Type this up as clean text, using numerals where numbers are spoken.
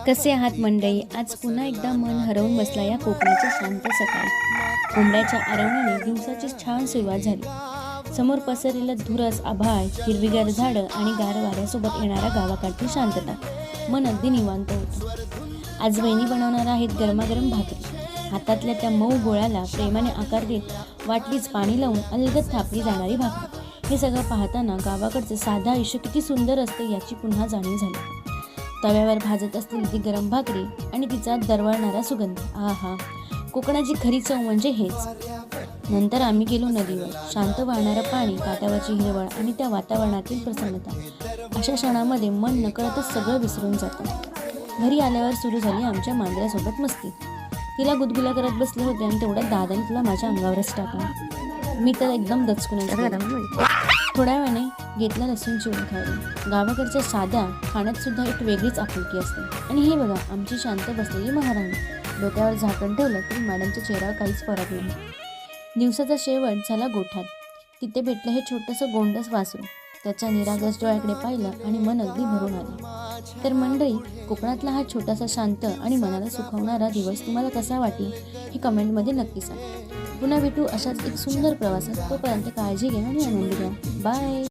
कसे आहात मंडळी? आज पुन्हा एकदा मन हरवून बसला या कोकणाच्या शांत सकाळी. कोंबड्याच्या आरवण्याने दिवसाची छान सुरुवात झाली. समोर पसरलेलं धुरस आभाळ, हिरवीगार झाडं आणि गार वाऱ्यासोबत येणारा गावाकडची शांतता मन अगदी निवांत होतं. आज वहिनी बनवणार आहेत गरमागरम भाकरी. हातातल्या त्या मऊ गोळ्याला प्रेमाने आकार देत वाटलीच पाणी लावून अलगद थापली जाणारी भाकरी. हे सगळं पाहताना गावाकडचं साधं आयुष्य किती सुंदर असतं याची पुन्हा जाणीव झाली. तव्यावर भाजत असलेली ती गरम भाकरी आणि तिचा दरवळणारा सुगंध, आहा, कोकणाची खरी चव म्हणजे हेच. नंतर आम्ही गेलो नदीवर. शांत वाहणारं पाणी, काठावरची हिरवळ आणि त्या वातावरणातील प्रसन्नता, अशा क्षणामध्ये मन नकळतच सगळं विसरून जातं. घरी आल्यावर सुरू झाली आमच्या मांजरासोबत मस्ती. तिला गुदगुल्या करत बसले होते आणि तेवढ्या दादाने तिला माझ्या अंगावरच टाकलं. मी तर एकदम दचकून थोड्या वेळाने घेतला लसूण चिरून खायला. गावाकडच्या साध्या खाण्यात सुद्धा एक वेगळीच आपुलकी असते. आणि हे बघा, आमची शांत बसलेली महाराणी. डोक्यावर झाकण ठेवलं तरी मॅडमच्या चेहऱ्यावर काहीच फरक नाही. दिवसाचा शेवट झाला गोठ्यात. तिथे भेटलं हे छोटंसं गोंडस वासरू. त्याच्या निरागस डोळ्याकडे पाहिलं आणि मन अगदी भरून आले. तर मंडळी, कोकणातला हा छोटासा शांत आणि मनाला सुखावणारा दिवस तुम्हाला कसा वाटेल हे कमेंटमध्ये नक्की सांगा. पुन्हा भेटू अशाच एक सुंदर प्रवासात. तोपर्यंत काळजी घ्या आणि आनंदी घ्या. बाय.